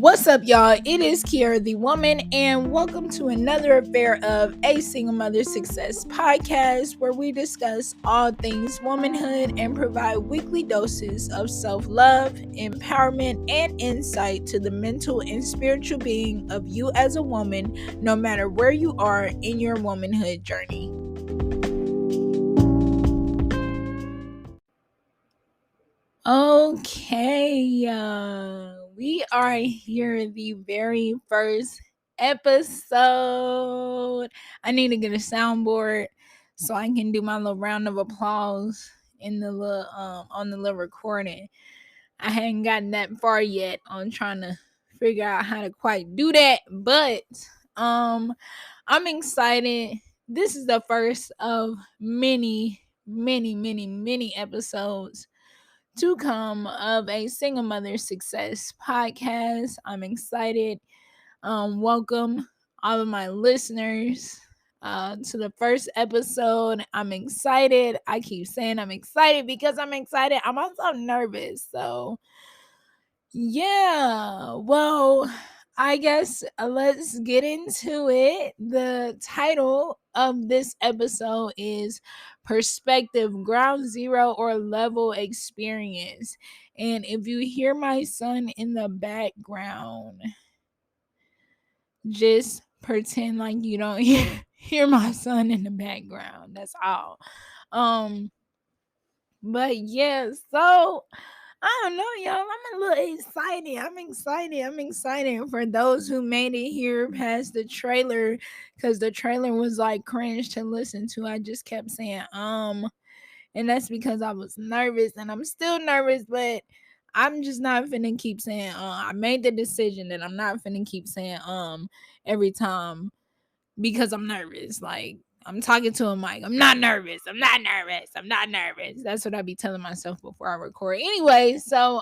What's up, y'all? It is Kiara the woman, and welcome to another affair of a Single Mother Success podcast where we discuss all things womanhood and provide weekly doses of self-love, empowerment, and insight to the mental and spiritual being of you as a woman, no matter where you are in your womanhood journey. Okay, we are here, the very first episode. I need to get a soundboard so I can do my little round of applause in the little on the little recording. I hadn't gotten that far yet on trying to figure out how to quite do that, but I'm excited. This is the first of many episodes to come of a Single Mother Success podcast. I'm excited. Welcome all of my listeners to the first episode. I'm excited. I keep saying I'm excited because I'm excited. I'm also nervous. So, yeah. Well, I guess let's get into it. The title of this episode is Perspective, Ground Zero or Level Experience. And if you hear my son in the background, just pretend like you don't hear my son in the background. That's all. But yeah, so I don't know, y'all. I'm a little excited. I'm excited for those who made it here past the trailer, because the trailer was like cringe to listen to. I just kept saying, and that's because I was nervous, and I'm still nervous, but I'm just not finna keep saying, I made the decision that I'm not finna keep saying, every time because I'm nervous. Like, I'm talking to a mic. I'm not nervous. That's what I be telling myself before I record. Anyway, so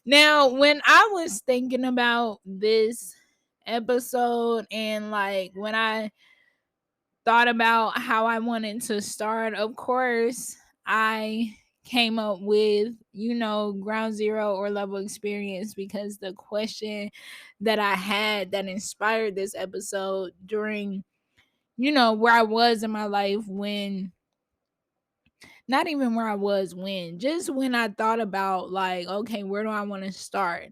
now when I was thinking about this episode and like when I thought about how I wanted to start, of course, I came up with, ground zero or level experience, because the question that I had that inspired this episode during, where I was in my life when, not even where I was when, just when I thought about like, okay, where do I want to start?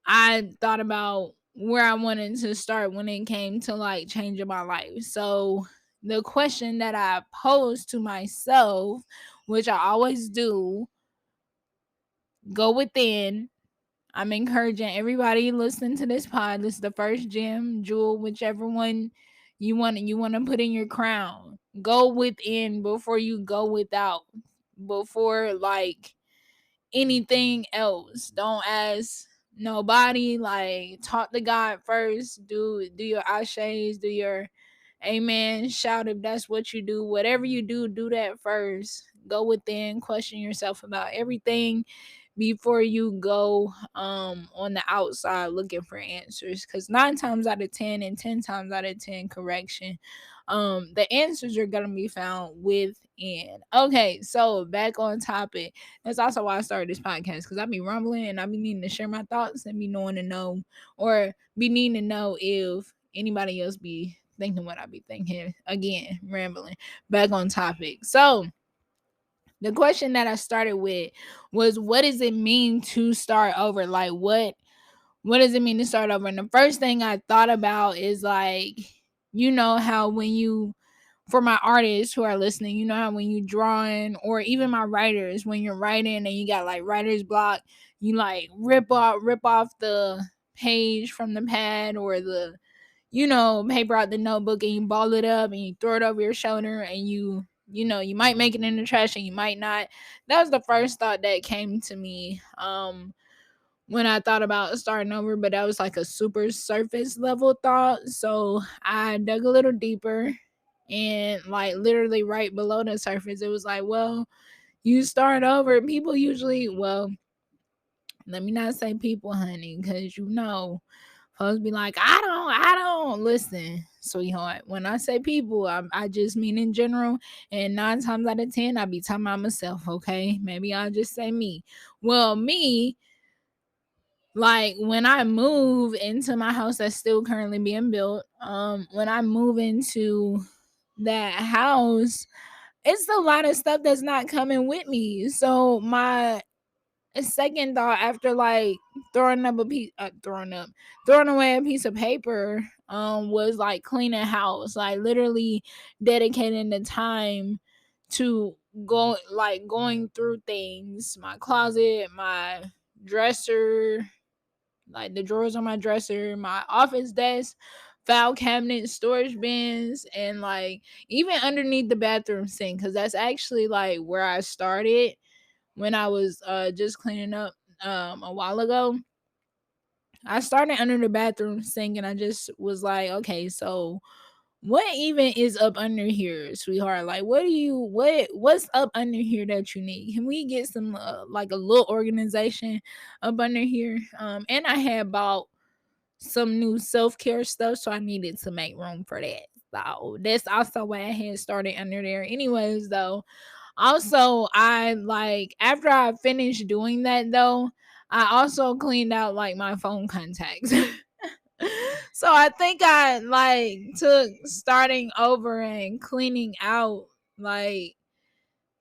I thought about where I wanted to start when it came to like changing my life. So the question that I posed to myself, which I always do, go within. I'm encouraging everybody listening to this pod. This is the first gem, jewel, whichever one you want to put in your crown. Go within before you go without. Before like anything else. Don't ask nobody. Like, talk to God first. Do your ashes, do your amen. Shout if that's what you do. Whatever you do that first. Go within, question yourself about everything before you go on the outside looking for answers, because 9 times out of 10 and 10 times out of 10, correction, the answers are gonna be found within. Okay, so back on topic. That's also why I started this podcast, because I be rumbling and I be needing to share my thoughts and be knowing to know, or be needing to know if anybody else be thinking what I be thinking. Again, rambling. Back on topic. So the question that I started with was, what does it mean to start over? Like, what does it mean to start over? And the first thing I thought about is like, how when you, for my artists who are listening, how when you drawing, or even my writers, when you're writing and you got like writer's block, you like rip off the page from the pad or the, paper out the notebook, and you ball it up and you throw it over your shoulder, and you might make it in the trash and you might not. That was the first thought that came to me when I thought about starting over, but that was like a super surface level thought. So I dug a little deeper, and like literally right below the surface, it was like, well, you start over. People usually, well, let me not say people, honey, because folks be like, I don't listen, sweetheart. When I say people, I just mean in general. And 9 times out of 10, I be talking about myself, okay? Maybe I'll just say me. Well, me, Like when I move into my house that's still currently being built, when I move into that house, it's a lot of stuff that's not coming with me. So my second thought after like throwing up a piece, throwing away a piece of paper, was like cleaning house, like literally dedicating the time to going through things, my closet, my dresser, like the drawers on my dresser, my office desk, file cabinet, storage bins, and like even underneath the bathroom sink, because that's actually like where I started when I was just cleaning up a while ago. I started under the bathroom sink and I just was like, okay, so what even is up under here, sweetheart? Like what's up under here that you need? Can we get some like a little organization up under here? And I had bought some new self-care stuff, so I needed to make room for that. So that's also why I had started under there. Anyways, though, also I like after I finished doing that though, I also cleaned out like my phone contacts. So I think I like took starting over and cleaning out like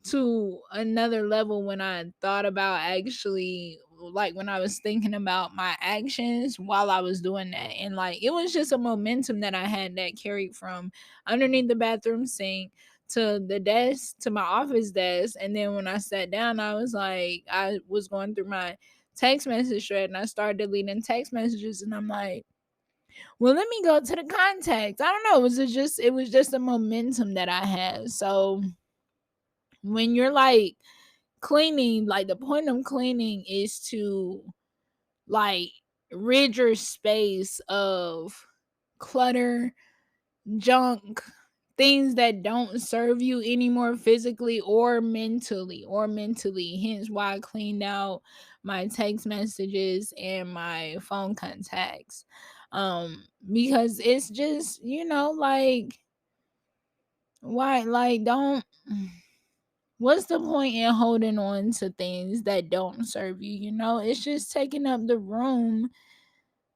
to another level when I thought about actually like when I was thinking about my actions while I was doing that. And like it was just a momentum that I had that carried from underneath the bathroom sink to the desk to my office desk. And then when I sat down, I was like, I was going through my text message thread and I started deleting text messages and I'm like, well, let me go to the contacts. I don't know. It was just a momentum that I had. So when you're like cleaning, like the point of cleaning is to like rid your space of clutter, junk, things that don't serve you anymore physically or mentally. Hence why I cleaned out my text messages and my phone contacts. Because it's just, like why like don't what's the point in holding on to things that don't serve you? It's just taking up the room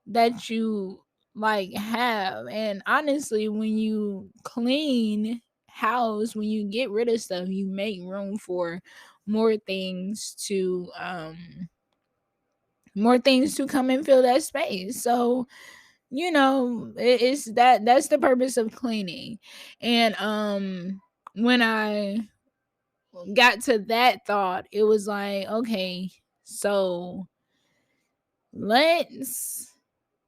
that you like have. And honestly, when you clean house, when you get rid of stuff, you make room for more things to come and fill that space. So it's that's the purpose of cleaning. And when I got to that thought, it was like, okay, so let's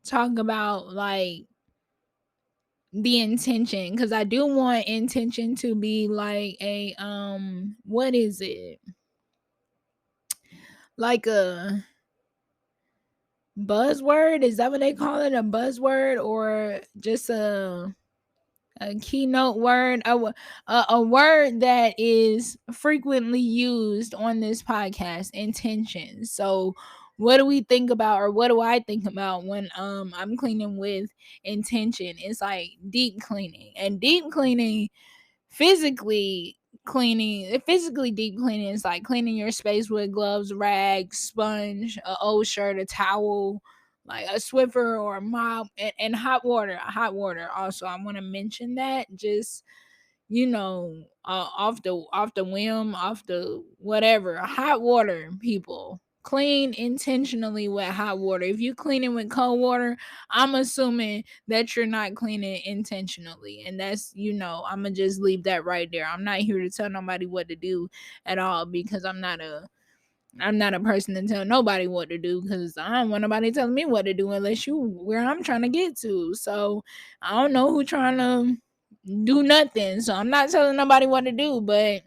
talk about like the intention, because I do want intention to be like a what is it, like a buzzword? Is that what they call it, a buzzword, or just a keynote word, a word that is frequently used on this podcast? Intention. So what do we think about, or what do I think about when I'm cleaning with intention? It's like deep cleaning. And deep cleaning, physically physically deep cleaning is like cleaning your space with gloves, rags, sponge, a old shirt, a towel, like a Swiffer or a mop, and hot water also. I want to mention that, just off the whim, off the whatever. Hot water, people, clean intentionally with hot water. If you cleaning with cold water, I'm assuming that you're not cleaning intentionally, and that's, I'm gonna just leave that right there. I'm not here to tell nobody what to do at all, because I'm not a person to tell nobody what to do, because I don't want nobody telling me what to do unless you where I'm trying to get to. So I don't know who trying to do nothing. So I'm not telling nobody what to do, but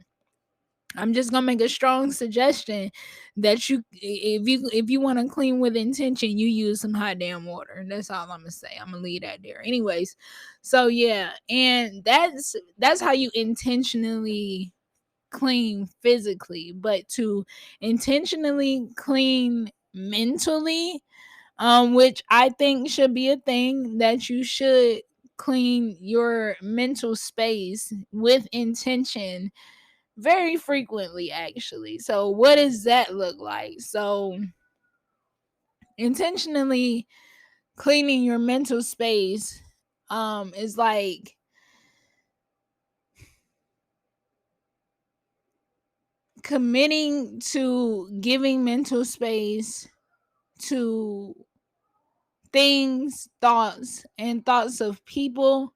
I'm just gonna make a strong suggestion that if you want to clean with intention, you use some hot damn water. That's all I'm gonna say. I'm gonna leave that there. Anyways, so yeah, and that's how you intentionally clean physically. But to intentionally clean mentally, which I think should be a thing, that you should clean your mental space with intention very frequently, actually. So what does that look like? So intentionally cleaning your mental space is like committing to giving mental space to things, thoughts of people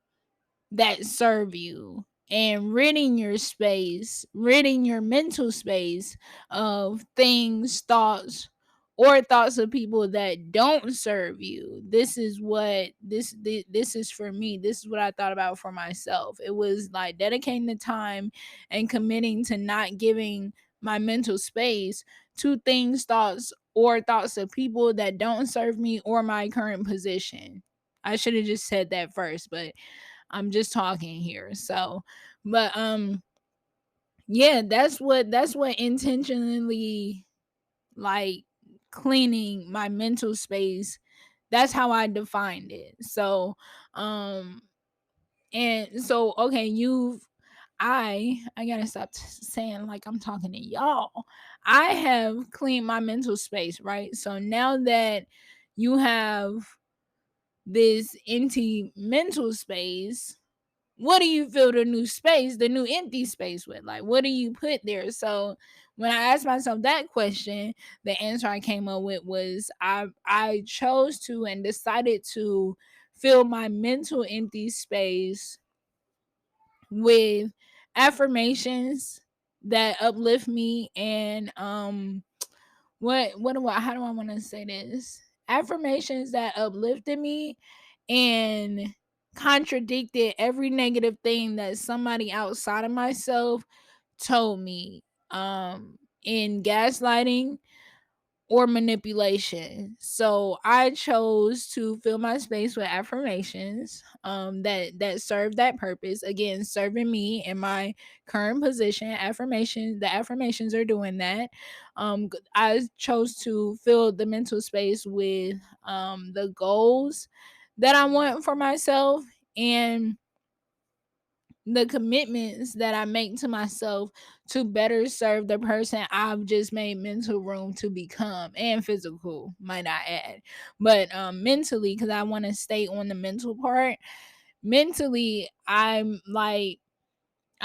that serve you, and ridding your mental space of things, thoughts of people that don't serve you. This is what this is for me. This is what I thought about for myself. It was like dedicating the time and committing to not giving my mental space to things, thoughts of people that don't serve me or my current position. I should have just said that first, but I'm just talking here. So, but yeah, that's what intentionally, like, cleaning my mental space, that's how I defined it. So, um and so okay, I gotta stop saying like I'm talking to y'all. I have cleaned my mental space, right? So now that you have this empty mental space, what do you fill the new empty space with? Like, what do you put there? So when I asked myself that question, the answer I came up with was I chose to and decided to fill my mental empty space with affirmations that uplift me, and what do I how do I want to say this? Affirmations that uplifted me and contradicted every negative thing that somebody outside of myself told me, in gaslighting or manipulation. So I chose to fill my space with affirmations that serve that purpose. Again, serving me in my current position. The affirmations are doing that. I chose to fill the mental space with the goals that I want for myself, and the commitments that I make to myself to better serve the person I've just made mental room to become, and physical, might I add. But mentally, because I want to stay on the mental part, mentally, I'm like,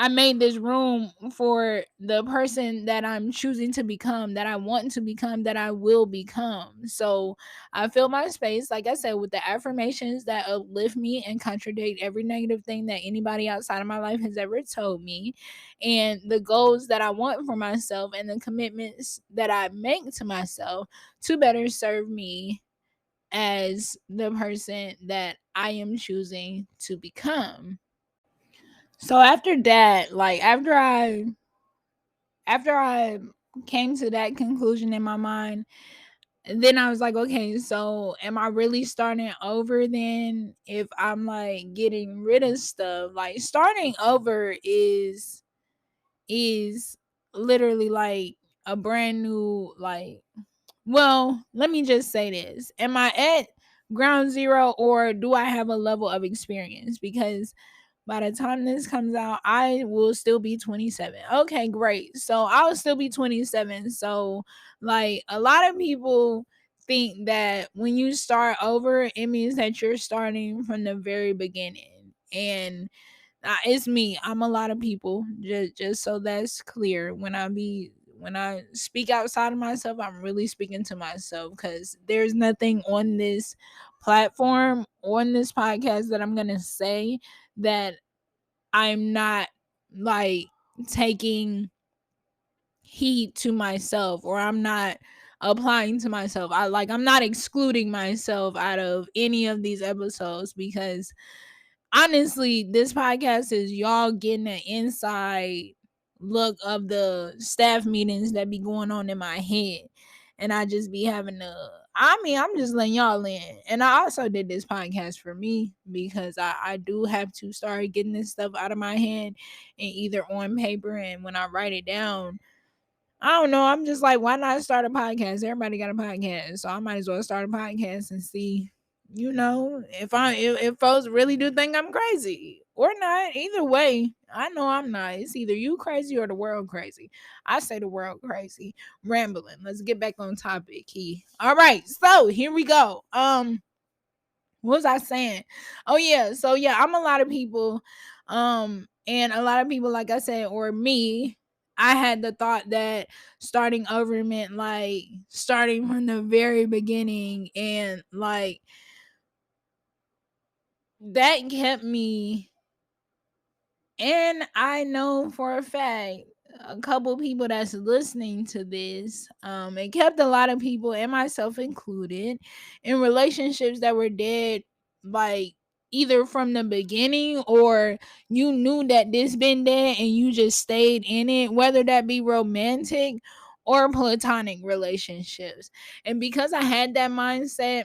I made this room for the person that I'm choosing to become, that I want to become, that I will become. So I fill my space, like I said, with the affirmations that uplift me and contradict every negative thing that anybody outside of my life has ever told me, and the goals that I want for myself, and the commitments that I make to myself to better serve me as the person that I am choosing to become. So after that, like after I came to that conclusion in my mind, then I was like, okay, so am I really starting over then if I'm like getting rid of stuff? Like, starting over is literally like a brand new, like, well, let me just say this. Am I at ground zero, or do I have a level of experience? Because by the time this comes out, I will still be 27. Okay, great. So I'll still be 27. So, like, a lot of people think that when you start over, it means that you're starting from the very beginning. And it's me. I'm a lot of people. Just so that's clear. When I speak outside of myself, I'm really speaking to myself, because there's nothing on this platform, on this podcast, that I'm gonna say that I'm not, like, taking heed to myself, or I'm not applying to myself. I'm not excluding myself out of any of these episodes, because honestly, this podcast is y'all getting an inside look of the staff meetings that be going on in my head. And I just be having I'm just letting y'all in. And I also did this podcast for me, because I do have to start getting this stuff out of my head, and either on paper, and when I write it down, I don't know. I'm just like, why not start a podcast? Everybody got a podcast, so I might as well start a podcast and see, if folks really do think I'm crazy, or not. Either way, I know I'm not. It's either you crazy or the world crazy. I say the world crazy. Rambling. Let's get back on topic, Key. All right, so here we go. What was I saying? Oh yeah, so yeah, I'm a lot of people, and a lot of people, like I said, or me, I had the thought that starting over meant like starting from the very beginning, and like that kept me. And I know for a fact a couple people that's listening to this, it kept a lot of people and myself included in relationships that were dead, like either from the beginning, or you knew that this been dead and you just stayed in it, whether that be romantic or platonic relationships. And because I had that mindset,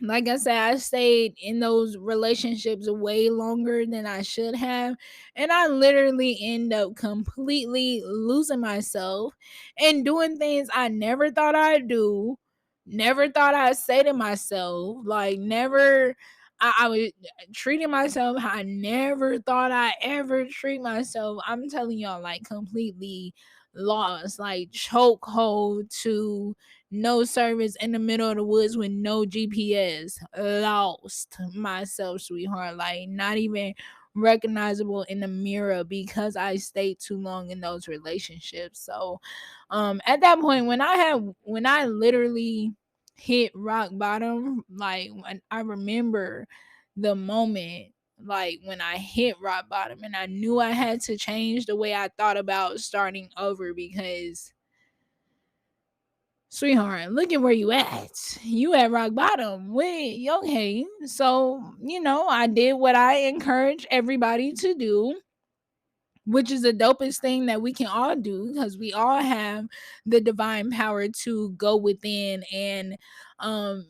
like I said, I stayed in those relationships way longer than I should have. And I literally end up completely losing myself and doing things I never thought I'd do, never thought I'd say to myself. Like, never, I was treating myself how I never thought I'd ever treat myself. I'm telling y'all, like, completely lost, like, chokehold to no service in the middle of the woods with no GPS. Lost myself, sweetheart. Like, not even recognizable in the mirror because I stayed too long in those relationships. So, at that point, when I literally hit rock bottom, like when I remember the moment, like when I hit rock bottom, and I knew I had to change the way I thought about starting over, because sweetheart, look at where you at. You at rock bottom. Wait, okay. So, I did what I encourage everybody to do, which is the dopest thing that we can all do, because we all have the divine power to go within and um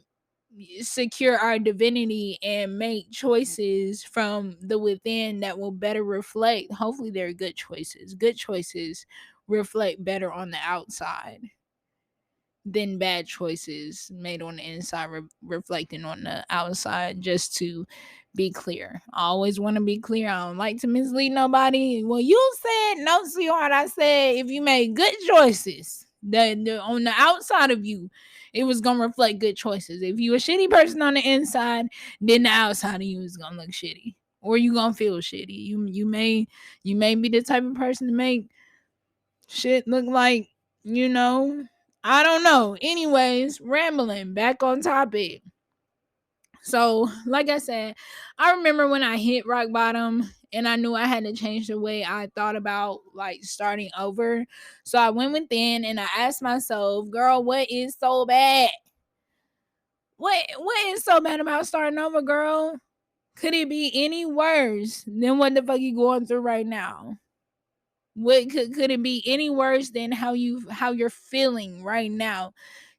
secure our divinity and make choices from the within that will better reflect. Hopefully they're good choices. Good choices reflect better on the outside than bad choices made on the inside reflecting on the outside. Just to be clear, I always want to be clear. I don't like to mislead nobody. Well, you said no, sweetheart. I said if you made good choices, that on the outside of you, it was gonna reflect good choices. If you a shitty person on the inside, then the outside of you is gonna look shitty, or you gonna feel shitty. You may be the type of person to make shit look like, you know, I don't know. Anyways, rambling, back on topic. So, like I said, I remember when I hit rock bottom and I knew I had to change the way I thought about like starting over. So I went within and I asked myself, girl, what is so bad? What is so bad about starting over, girl? Could it be any worse than what the fuck you going through right now? What could it be any worse than how you're feeling right now?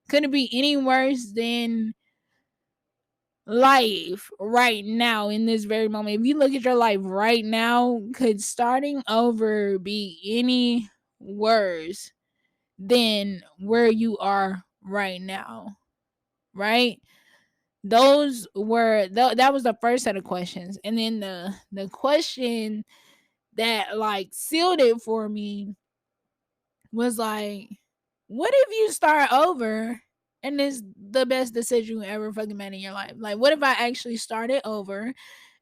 Could it be any worse than life right now in this very moment? If you look at your life right now, could starting over be any worse than where you are right now? Right? That was the first set of questions. And then the question that like sealed it for me was like, what if you start over and it's the best decision you ever fucking made in your life? Like, what if I actually started over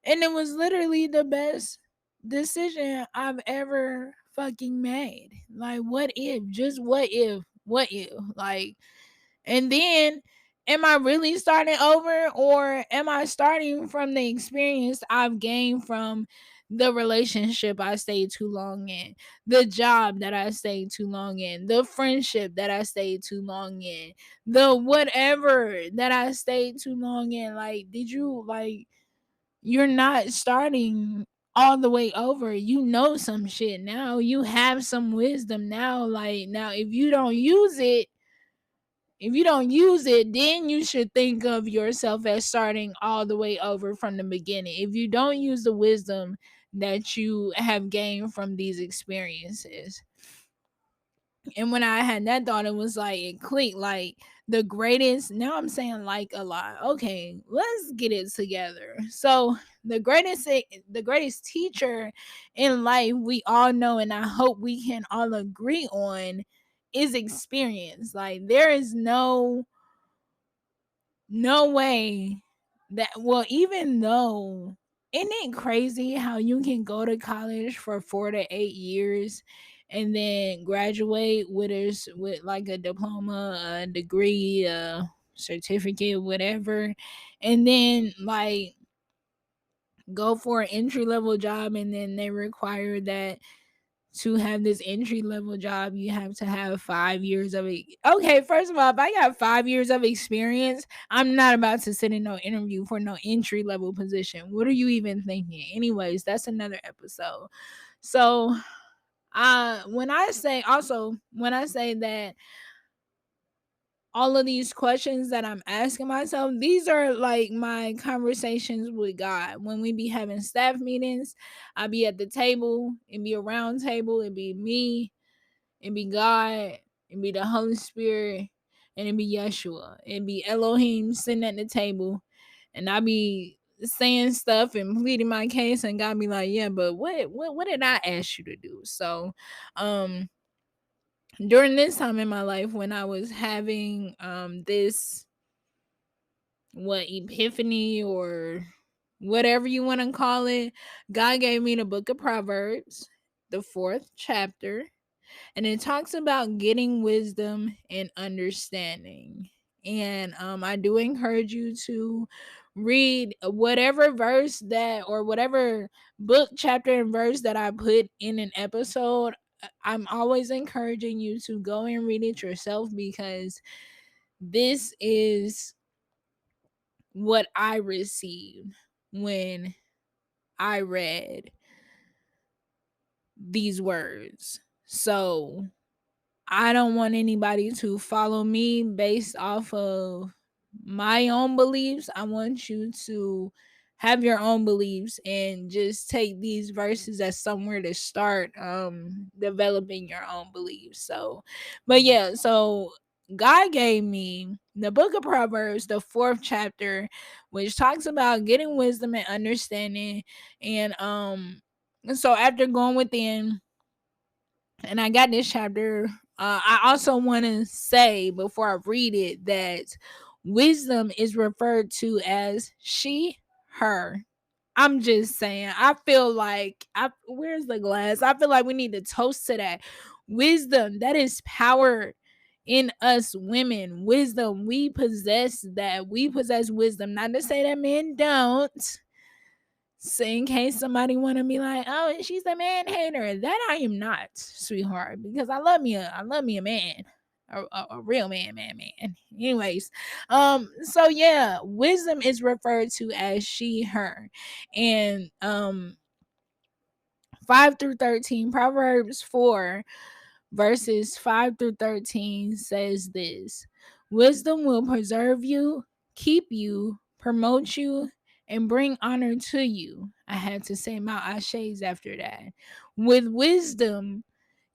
and it was literally the best decision I've ever fucking made? Like, what if? Just what if? What if? Like, and then, am I really starting over, or am I starting from the experience I've gained from the relationship I stayed too long in, the job that I stayed too long in, the friendship that I stayed too long in, the whatever that I stayed too long in? Like, you're not starting all the way over. You know some shit now. You have some wisdom now. Like, now, if you don't use it, then you should think of yourself as starting all the way over from the beginning. If you don't use the wisdom that you have gained from these experiences. And when I had that thought, it was like it clicked. Like, the greatest, now I'm saying like a lot. Okay, let's get it together. So the greatest teacher in life we all know, and I hope we can all agree on, is experience. Like there is no way that, well, even though, isn't it crazy how you can go to college for 4 to 8 years and then graduate with like a diploma, a degree, a certificate, whatever, and then like go for an entry level job, and then they require that to have this entry level job, you have to have 5 years of it. Okay, first of all, if I got 5 years of experience, I'm not about to sit in no interview for no entry level position. What are you even thinking? Anyways, that's another episode. So, when I say that all of these questions that I'm asking myself, these are like my conversations with God. When we be having staff meetings, I be at the table, it be a round table, it be me, it be God, it be the Holy Spirit, and it be Yeshua. It be Elohim sitting at the table, and I be saying stuff and pleading my case, and God be like, "Yeah, but what did I ask you to do?" So, during this time in my life when I was having this what epiphany or whatever you want to call it, God gave me the book of Proverbs, the fourth chapter, and it talks about getting wisdom and understanding. And I do encourage you to read whatever verse that, or whatever book, chapter, and verse that I put in an episode. I'm always encouraging you to go and read it yourself, because this is what I received when I read these words. So I don't want anybody to follow me based off of my own beliefs. I want you to have your own beliefs and just take these verses as somewhere to start developing your own beliefs. So, but yeah, so God gave me the book of Proverbs, the fourth chapter, which talks about getting wisdom and understanding. And so after going within, and I got this chapter. I also want to say before I read it that wisdom is referred to as she, her. I'm just saying. I feel like where's the glass? I feel like we need to toast to that. Wisdom, that is power in us women. Wisdom, we possess that. We possess wisdom. Not to say that men don't. So in case somebody want to be like, oh, she's a man hater, that I am not, sweetheart, because I love me a man, a real man. Anyways, so yeah, wisdom is referred to as she, her, and 5 through 13, Proverbs 4 verses 5 through 13 says this: wisdom will preserve you, keep you, promote you, and bring honor to you. I had to say my ashes after that. With wisdom,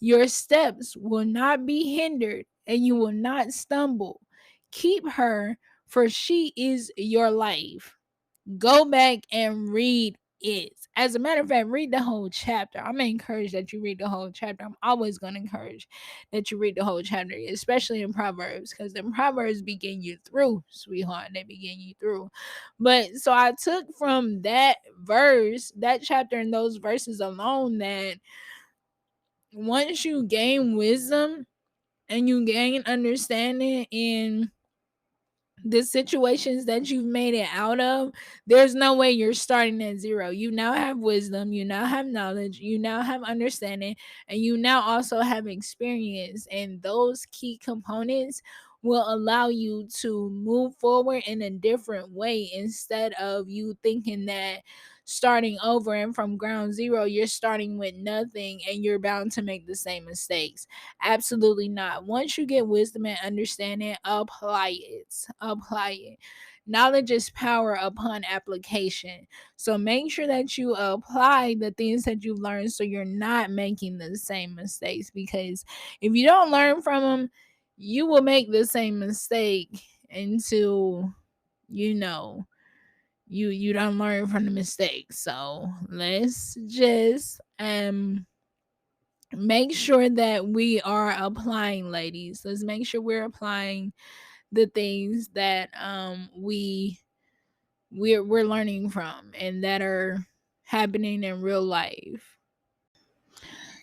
your steps will not be hindered and you will not stumble. Keep her, for she is your life. Go back and read it. As a matter of fact, read the whole chapter. I'm gonna encourage that you read the whole chapter. I'm always gonna encourage that you read the whole chapter, especially in Proverbs, because the Proverbs begin you through, sweetheart. They begin you through. But so I took from that verse, that chapter, and those verses alone, that once you gain wisdom and you gain understanding in the situations that you've made it out of, there's no way you're starting at zero. You now have wisdom, you now have knowledge, you now have understanding, and you now also have experience. And those key components will allow you to move forward in a different way, instead of you thinking that starting over and from ground zero, you're starting with nothing and you're bound to make the same mistakes. Absolutely not. Once you get wisdom and understanding, apply it. Apply it. Knowledge is power upon application. So make sure that you apply the things that you've learned so you're not making the same mistakes. Because if you don't learn from them, you will make the same mistake until you know you don't learn from the mistake. So let's just make sure that we are applying, ladies. Let's make sure we're applying the things that we're learning from and that are happening in real life.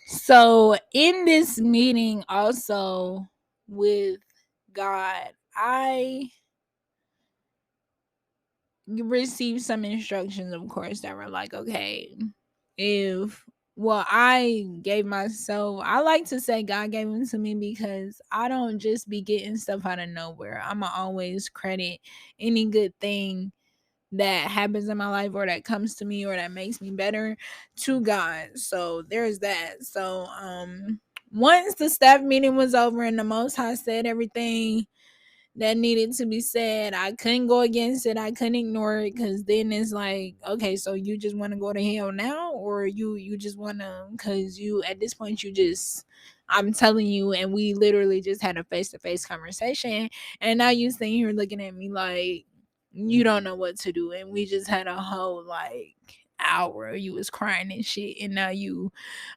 So in this meeting also with God, I received some instructions, of course, that were like, okay, if well, I gave myself, I like to say God gave them to me because I don't just be getting stuff out of nowhere. I'ma always credit any good thing that happens in my life or that comes to me or that makes me better to God. So there's that. So once the staff meeting was over and the Most High said everything that needed to be said, I couldn't go against it. I couldn't ignore it, because then it's like, okay, so you just want to go to hell now, or you just want to, because you at this point you just, I'm telling you, and we literally just had a face-to-face conversation, and now you sitting here looking at me like you don't know what to do, and we just had a whole like hour, you was crying and shit, and now you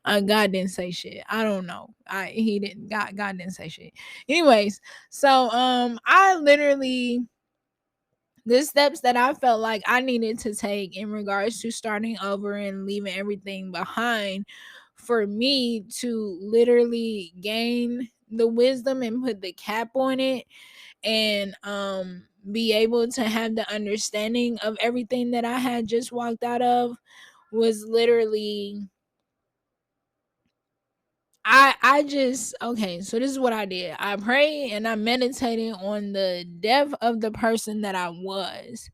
God didn't say shit. I don't know. He didn't, God didn't say shit. Anyways, so I literally, the steps that I felt like I needed to take in regards to starting over and leaving everything behind, for me to literally gain the wisdom and put the cap on it, and be able to have the understanding of everything that I had just walked out of, was literally, I just, okay, so this is what I did. I prayed and I meditated on the death of the person that I was.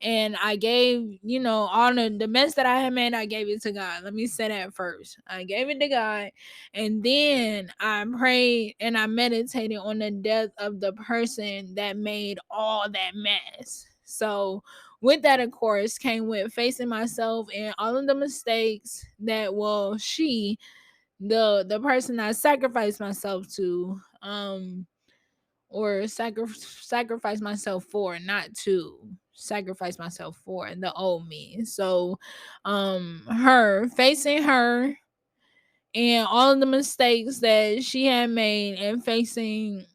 And I gave, all the mess that I had made, I gave it to God. Let me say that first. I gave it to God. And then I prayed and I meditated on the death of the person that made all that mess. So with that, of course, came with facing myself and all of the mistakes that, well, the person I sacrificed myself to, or sacrifice myself for, not to sacrifice myself for the old me. So her, facing her and all of the mistakes that she had made, and facing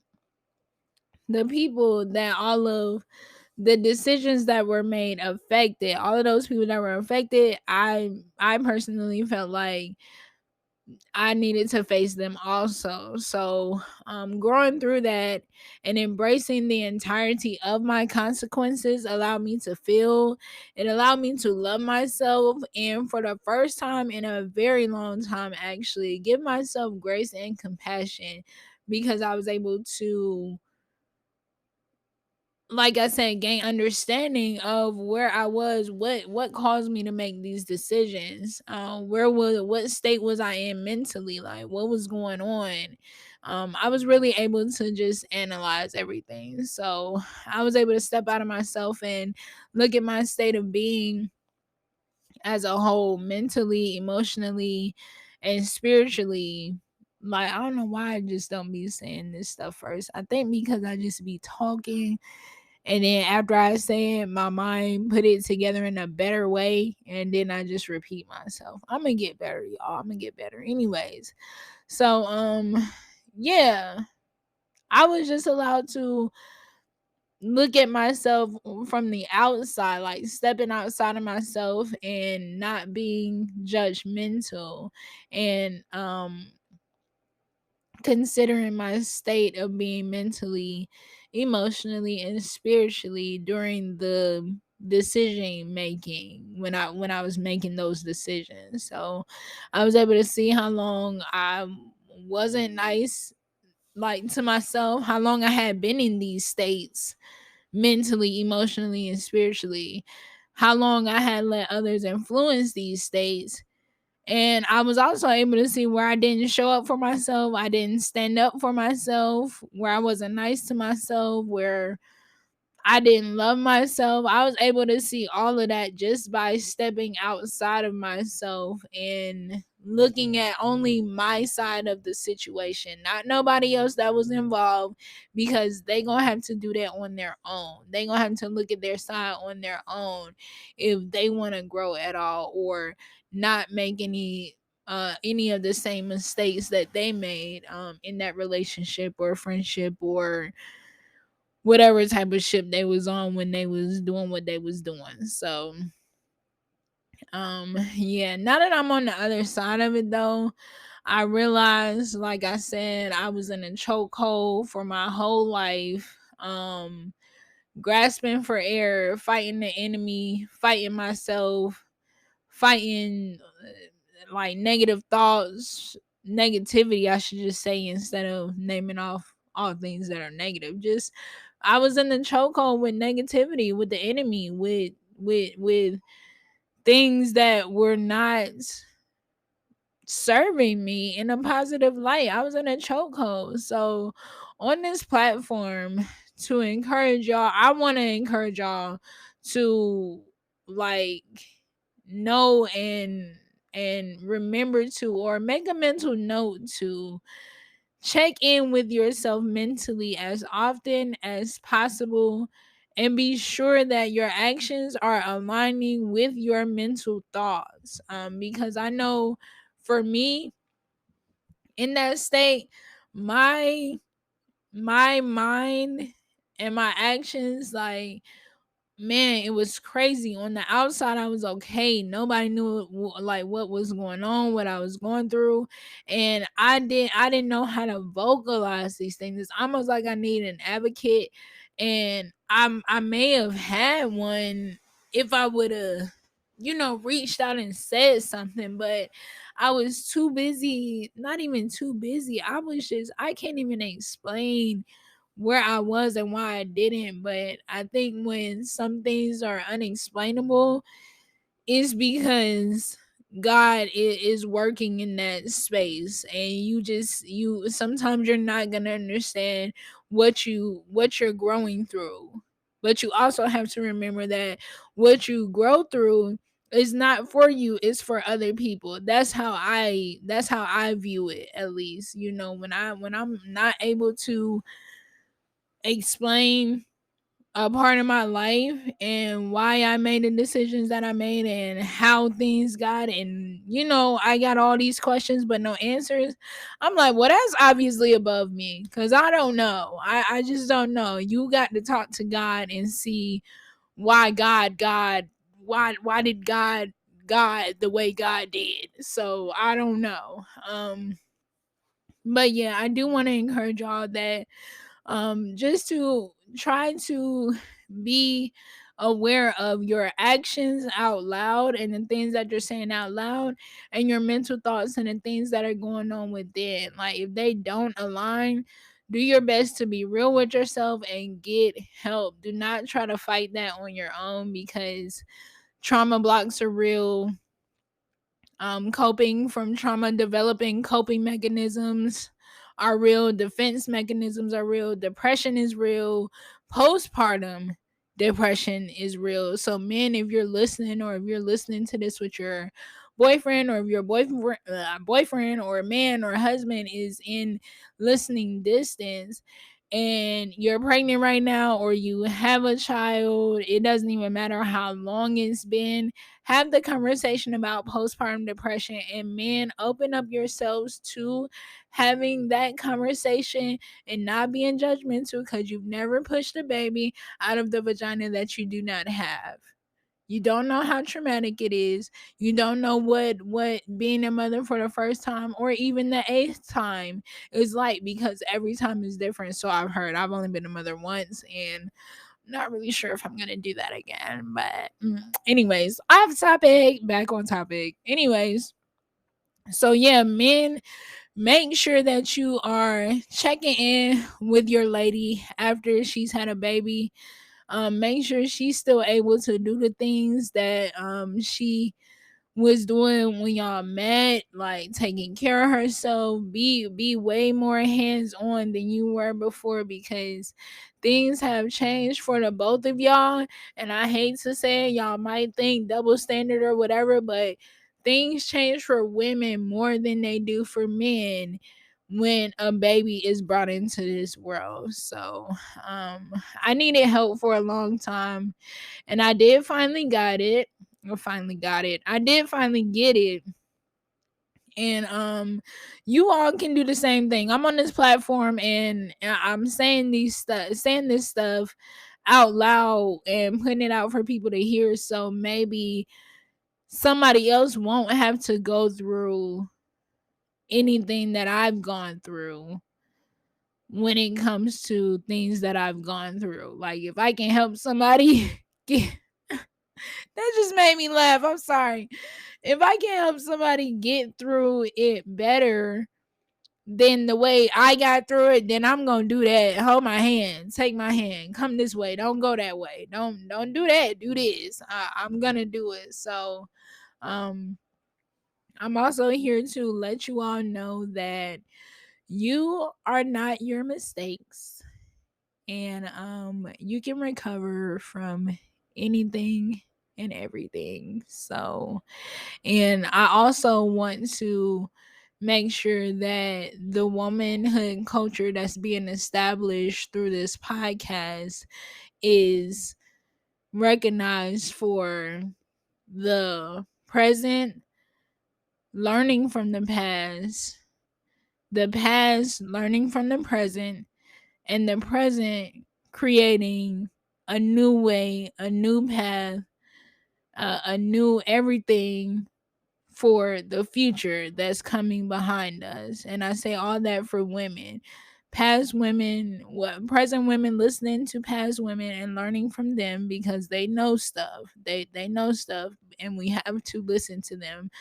the people that all of the decisions that were made affected, all of those people that were affected, I personally felt like I needed to face them also. So, growing through that and embracing the entirety of my consequences allowed me to feel, it allowed me to love myself, and for the first time in a very long time, actually, give myself grace and compassion, because I was able to, like I said, gain understanding of where I was, what caused me to make these decisions. What state was I in mentally? Like, what was going on? I was really able to just analyze everything. So I was able to step out of myself and look at my state of being as a whole, mentally, emotionally, and spiritually. Like, I don't know why I just don't be saying this stuff first. I think because I just be talking, and then after I say it, my mind put it together in a better way, and then I just repeat myself. I'm gonna get better, y'all. I'm gonna get better. Anyways, so yeah, I was just allowed to look at myself from the outside, like stepping outside of myself and not being judgmental, and considering my state of being mentally, emotionally, and spiritually during the decision making, when I was making those decisions. So I was able to see how long I wasn't nice, like, to myself, how long I had been in these states, mentally, emotionally, and spiritually, how long I had let others influence these states. And I was also able to see where I didn't show up for myself. I didn't stand up for myself, where I wasn't nice to myself, where I didn't love myself. I was able to see all of that just by stepping outside of myself and looking at only my side of the situation, not nobody else that was involved, because they gonna have to do that on their own. They gonna have to look at their side on their own if they want to grow at all, or not make any of the same mistakes that they made in that relationship or friendship or whatever type of ship they was on when they was doing what they was doing. So yeah, now that I'm on the other side of it though, I realized, like I said, I was in a chokehold for my whole life. Grasping for air, fighting the enemy, fighting myself, fighting like negative thoughts, negativity, I should just say, instead of naming off all things that are negative. Just I was in the chokehold with negativity, with the enemy, with things that were not serving me in a positive light. I was in a chokehold. So on this platform, to encourage y'all, I want to encourage y'all to like know and remember to, or make a mental note to check in with yourself mentally as often as possible, and be sure that your actions are aligning with your mental thoughts. Because I know for me, in that state, my my mind and my actions, like, man, it was crazy. On the outside, I was okay. Nobody knew like what was going on, what I was going through, and I didn't know how to vocalize these things. It's almost like I need an advocate, and I may have had one if I would have, reached out and said something, but I was too busy. Not even too busy. I can't even explain where I was and why I didn't. But I think when some things are unexplainable, it's because God is working in that space, and you sometimes you're not gonna understand what you're growing through. But you also have to remember that what you grow through is not for you, it's for other people. That's how I view it, at least. When I'm not able to explain a part of my life and why I made the decisions that I made and how things got, and I got all these questions but no answers. I'm like, well, that's obviously above me, because I don't know. I just don't know. You got to talk to God and see why why did God the way God did. So I don't know. But yeah, I do want to encourage y'all that just to try to be aware of your actions out loud and the things that you're saying out loud, and your mental thoughts and the things that are going on within. Like, if they don't align, do your best to be real with yourself and get help. Do not try to fight that on your own, because trauma blocks are real. Coping from trauma, developing coping mechanisms are real, defense mechanisms are real, depression is real, postpartum depression is real. So men, if you're listening, or if you're listening to this with your boyfriend, or if your boyfriend or man or husband is in listening distance, and you're pregnant right now, or you have a child, it doesn't even matter how long it's been, have the conversation about postpartum depression. And men, open up yourselves to having that conversation and not being judgmental, because you've never pushed a baby out of the vagina that you do not have. You don't know how traumatic it is. You don't know what being a mother for the first time, or even the eighth time, is like, because every time is different. So I've heard. I've only been a mother once, and not really sure if I'm gonna do that again. But anyways, off topic, back on topic. Anyways, so yeah, men, make sure that you are checking in with your lady after she's had a baby. Make sure she's still able to do the things that she was doing when y'all met, like taking care of herself. Be way more hands on than you were before, because things have changed for the both of y'all. And I hate to say it, y'all might think double standard or whatever, but things change for women more than they do for men when a baby is brought into this world. So I needed help for a long time, and I did finally got it. I did finally get it. And you all can do the same thing. I'm on this platform and I'm saying this stuff out loud and putting it out for people to hear, so maybe somebody else won't have to go through anything that I've gone through when it comes to things that I've gone through. Like, if I can help somebody get, that just made me laugh. I'm sorry. If I can help somebody get through it better than the way I got through it, then I'm gonna do that. Hold my hand, take my hand, come this way. Don't go that way. Don't do that. Do this. I'm gonna do it. So, um, I'm also here to let you all know that you are not your mistakes, and you can recover from anything and everything. So, and I also want to make sure that the womanhood culture that's being established through this podcast is recognized for the present, learning from the past learning from the present, and the present creating a new way, a new path, a new everything for the future that's coming behind us. And I say all that for women. Past women, what present women, listening to past women and learning from them because they know stuff. They know stuff, and we have to listen to them.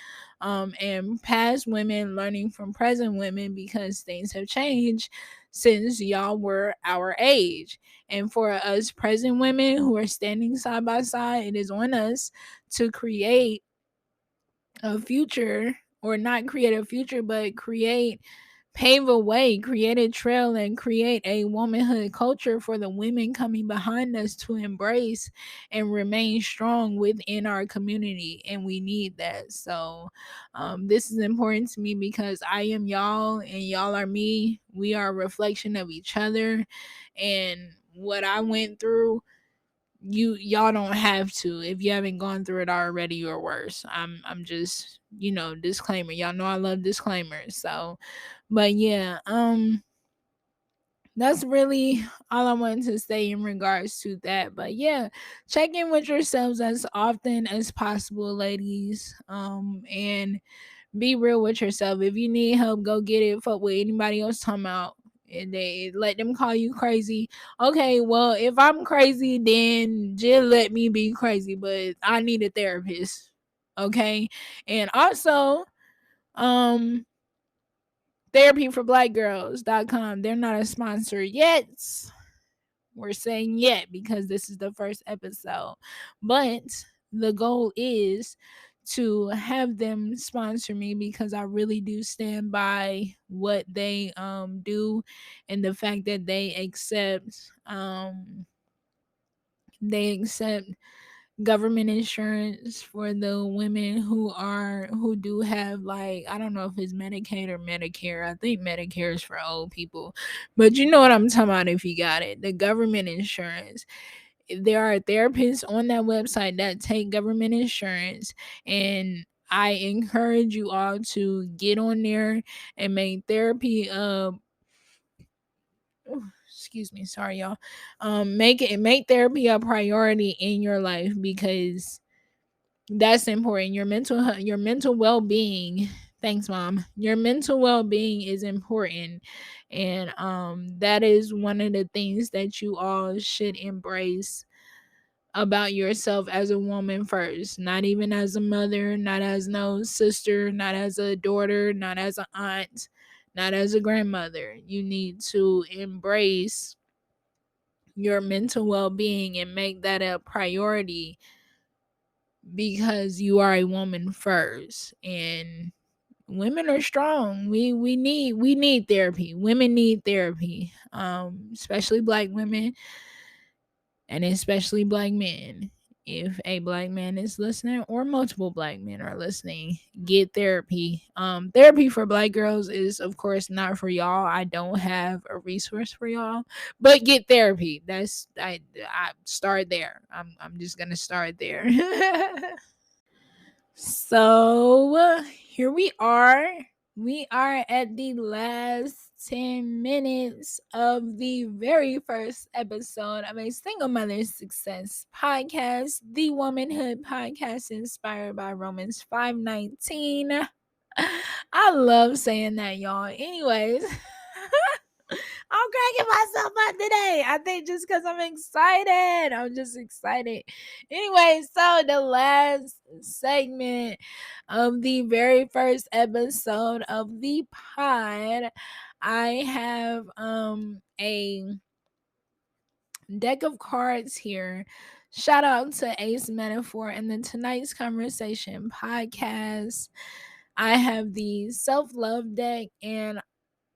And past women learning from present women because things have changed since y'all were our age. And for us present women who are standing side by side, it is on us to create a future, or not create a future, but pave a way, create a trail, and create a womanhood culture for the women coming behind us to embrace and remain strong within our community. And we need that. So this is important to me because I am y'all and y'all are me. We are a reflection of each other, and what I went through, y'all don't have to. If you haven't gone through it already, or worse. I'm just, disclaimer. Y'all know I love disclaimers. So, but yeah, that's really all I wanted to say in regards to that. But yeah, check in with yourselves as often as possible, ladies. And be real with yourself. If you need help, go get it. Fuck what anybody else talking about. And they let them call you crazy. Okay, well, if I'm crazy, then just let me be crazy. But I need a therapist. Okay. And also, um, therapyforblackgirls.com. They're not a sponsor yet. We're saying yet because this is the first episode. But the goal is to have them sponsor me because I really do stand by what they do, and the fact that they accept government insurance for the women who do have, like, I don't know if it's Medicaid or Medicare. I think Medicare is for old people, but you know what I'm talking about. If you got it, the government insurance, there are therapists on that website that take government insurance, and I encourage you all to get on there and make therapy excuse me, sorry y'all. Make therapy a priority in your life because that's important. Your mental well-being. Thanks, mom. Your mental well-being is important, and that is one of the things that you all should embrace about yourself as a woman first, not even as a mother, not as no sister, not as a daughter, not as an aunt, not as a grandmother. You need to embrace your mental well-being and make that a priority because you are a woman first, and women are strong. We need therapy. Women need therapy, especially black women and especially black men. if a black man is listening or multiple black men are listening, get therapy. Therapy for black girls is of course not for y'all. I don't have a resource for y'all, but get therapy. I start there. I'm just gonna start there. So here we are. We are at the last 10 minutes of the very first episode of a single mother's success podcast, the womanhood podcast inspired by Romans 5:19. I love saying that, y'all. Anyways, I'm cracking myself up today. I think just because I'm excited. I'm just excited. Anyway, so the last segment of the very first episode of the pod, I have a deck of cards here. Shout out to Ace Metaphor and the Tonight's Conversation podcast. I have the self-love deck, and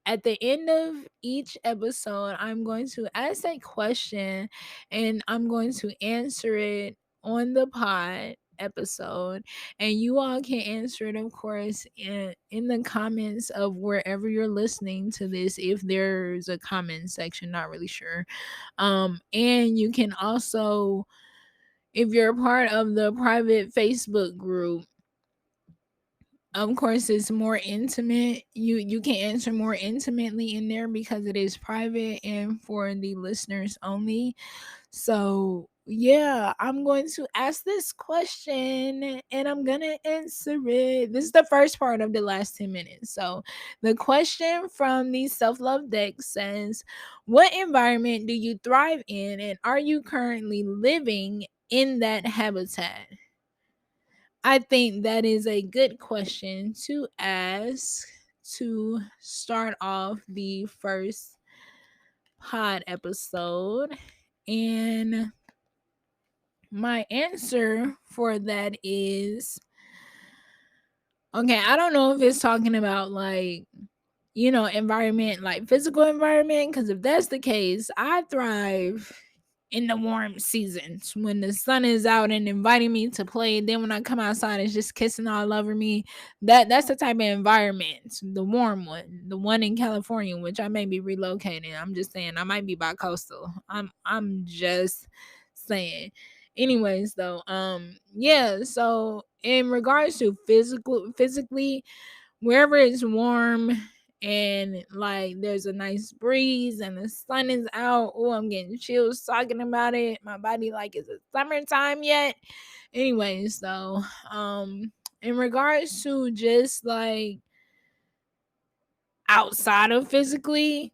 at the end of each episode, I'm going to ask a question and I'm going to answer it on the pod episode. And you all can answer it, of course, in the comments of wherever you're listening to this, if there's a comment section, not really sure. And you can also, if you're a part of the private Facebook group, of course it's more intimate. You can answer more intimately in there because it is private and for the listeners only. So yeah, I'm going to ask this question and I'm gonna answer it. This is the first part of the last 10 minutes. So the question from the self-love deck says, what environment do you thrive in, and are you currently living in that habitat? I think that is a good question to ask to start off the first pod episode. And my answer for that is, okay, I don't know if it's talking about like, environment, like physical environment, because if that's the case, I thrive in the warm seasons when the sun is out and inviting me to play. Then when I come outside, it's just kissing all over me. That's the type of environment, the warm one, the one in California, which I may be relocating. I'm just saying I might be bi-coastal. I'm just saying. Anyways, though, yeah. So in regards to physically, wherever it's warm and like there's a nice breeze and the sun is out. Oh, I'm getting chills talking about it. My body like, is it summertime yet? Anyways, though, in regards to just like outside of physically,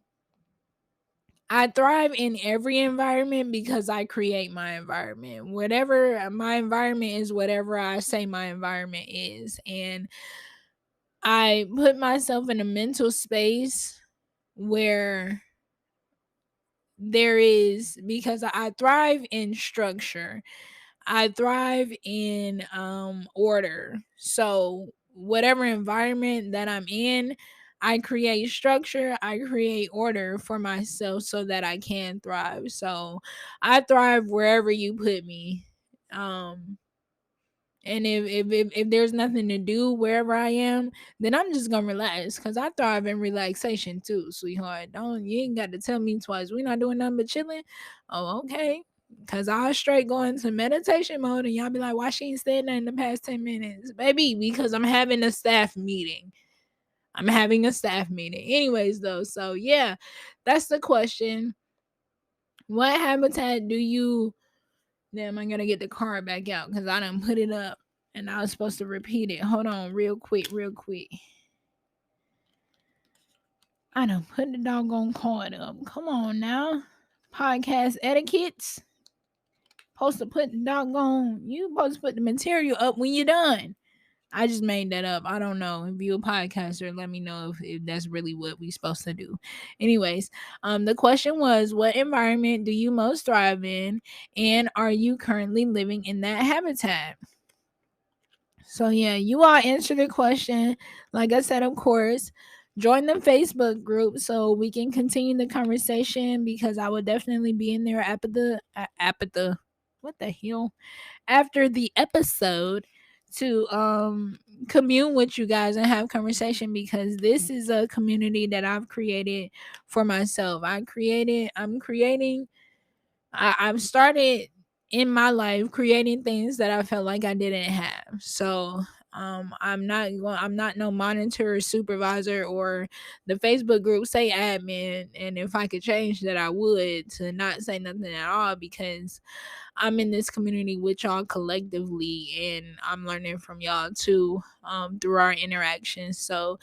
I thrive in every environment because I create my environment. Whatever my environment is, whatever I say my environment is. And I put myself in a mental space where there is, because I thrive in structure. I thrive in order. So whatever environment that I'm in, I create structure, I create order for myself so that I can thrive. So I thrive wherever you put me. And if there's nothing to do wherever I am, then I'm just gonna relax because I thrive in relaxation too, sweetheart. Don't, you ain't got to tell me twice. We not doing nothing but chilling. Oh, okay. Cause I straight go into meditation mode and y'all be like, why she ain't said nothing in the past 10 minutes? Baby, because I'm having a staff meeting. I'm having a staff meeting. Anyways, though, so yeah, that's the question. What habitat do you, damn, I gotta get the card back out because I done put it up and I was supposed to repeat it. Hold on, real quick, real quick. I done put the doggone card up. Come on now. Podcast etiquettes. Supposed to put the doggone, you supposed to put the material up when you're done. I just made that up. I don't know. If you're a podcaster, let me know if that's really what we supposed to do. Anyways, the question was, what environment do you most thrive in, and are you currently living in that habitat? So yeah, you all answer the question. Like I said, of course, join the Facebook group so we can continue the conversation because I will definitely be in there what the hell, after the episode to commune with you guys and have conversation, because this is a community that I've created for myself. I've started in my life creating things that I felt like I didn't have. So I'm not no monitor or supervisor or the Facebook group say admin, and if I could change that I would, to not say nothing at all, because I'm in this community with y'all collectively and I'm learning from y'all too, through our interactions. So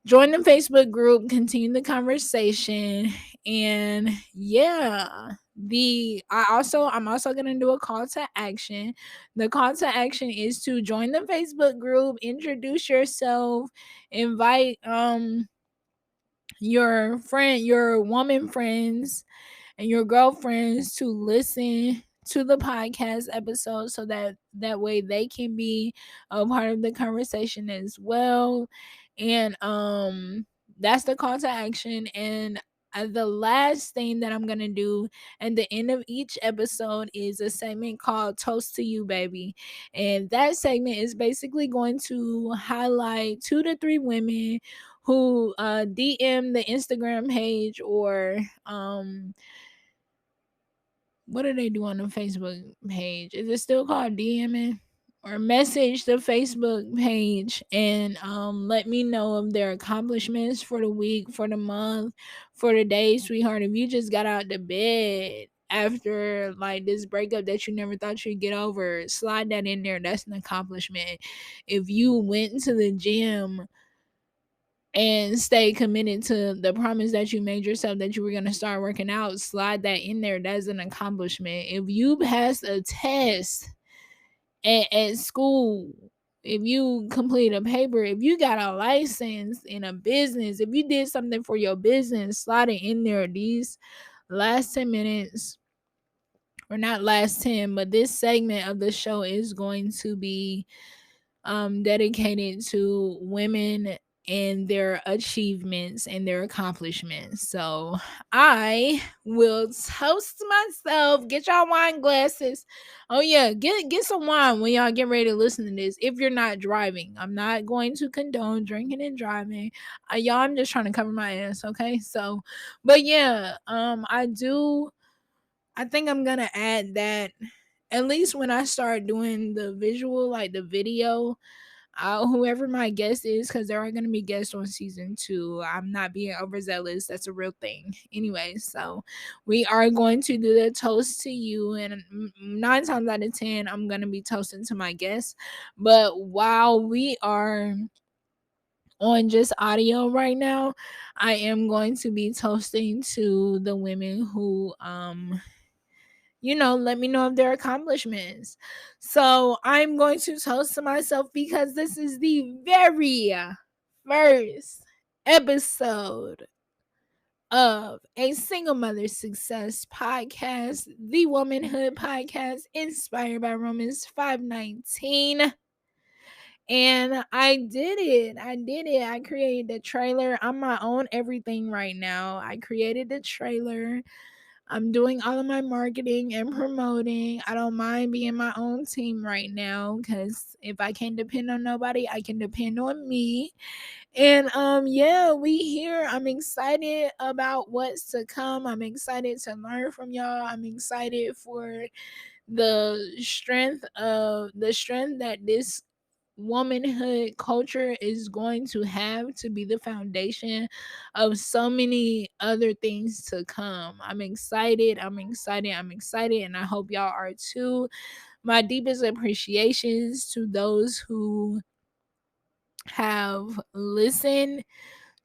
join the Facebook group, continue the conversation, and yeah. I'm also gonna do a call to action. The call to action is to join the Facebook group, introduce yourself, invite your woman friends and your girlfriends to listen to the podcast episode, so that way they can be a part of the conversation as well. And that's the call to action. And the last thing that I'm gonna do at the end of each episode is a segment called Toast to You, Baby. And that segment is basically going to highlight 2 to 3 women who DM the Instagram page, or what do they do on the Facebook page? Is it still called DMing? Or message the Facebook page and let me know of their accomplishments for the week, for the month, for the day, sweetheart. If you just got out the bed after like this breakup that you never thought you'd get over, slide that in there. That's an accomplishment. If you went to the gym and stay committed to the promise that you made yourself that you were going to start working out, slide that in there. That's an accomplishment. If you passed a test at school, if you complete a paper, if you got a license in a business, if you did something for your business, slide it in there. These last 10 minutes, or not last 10, but this segment of the show is going to be dedicated to women and their achievements and their accomplishments. So I will toast myself. Get y'all wine glasses. Oh yeah, get some wine when y'all get ready to listen to this. If you're not driving, I'm not going to condone drinking and driving. Y'all, I'm just trying to cover my ass. Okay, so, but yeah, I think I'm gonna add that at least when I start doing the visual, like the video, whoever my guest is, because there are going to be guests on season 2. I'm not being overzealous. That's a real thing. Anyway, so we are going to do the toast to you, and 9 times out of 10, I'm going to be toasting to my guests. But while we are on just audio right now, I am going to be toasting to the women who let me know of their accomplishments. So I'm going to toast to myself because this is the very first episode of a single mother success podcast, the womanhood podcast inspired by Romans 5:19. And I did it. I created the trailer. I'm my own everything right now. I created the trailer. I'm doing all of my marketing and promoting. I don't mind being my own team right now, because if I can't depend on nobody, I can depend on me. And yeah, we here. I'm excited about what's to come. I'm excited to learn from y'all. I'm excited for the strength that this womanhood culture is going to have to be the foundation of so many other things to come. I'm excited. And I hope y'all are too. My deepest appreciations to those who have listened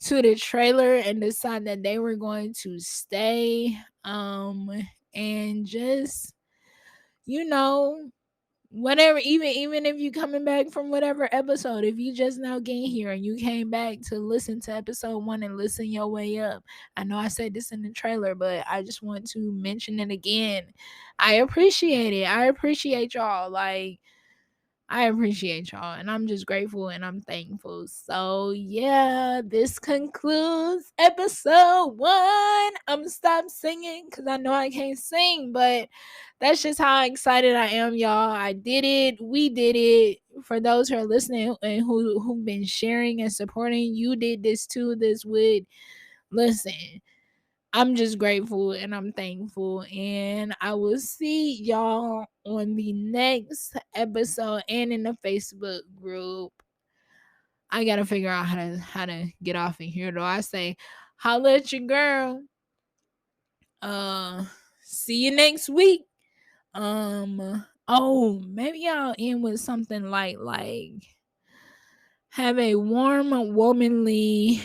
to the trailer and decided that they were going to stay, and just, you know whatever, even if you coming back from whatever episode, if you just now getting here and you came back to listen to episode 1 and listen your way up. I know I said this in the trailer, but I just want to mention it again. I appreciate it. I appreciate y'all. Like, I appreciate y'all, and I'm just grateful and I'm thankful. So yeah, this concludes episode 1. I'm stop singing because I know I can't sing, but that's just how excited I am, y'all. I did it. We did it. For those who are listening and who've been sharing and supporting, you did this too. This would listen. I'm just grateful and I'm thankful. And I will see y'all on the next episode and in the Facebook group. I gotta figure out how to get off in here though. I say holla at your girl. Uh See you next week. Oh, maybe I'll end with something like have a warm, womanly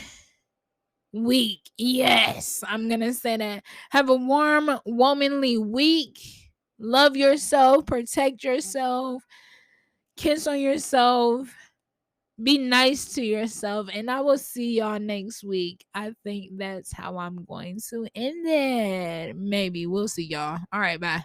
week. Yes, I'm gonna say that. Have a warm, womanly week. Love yourself, protect yourself, kiss on yourself, be nice to yourself, and I will see y'all next week. I think that's how I'm going to end it. Maybe we'll see y'all. All right, bye.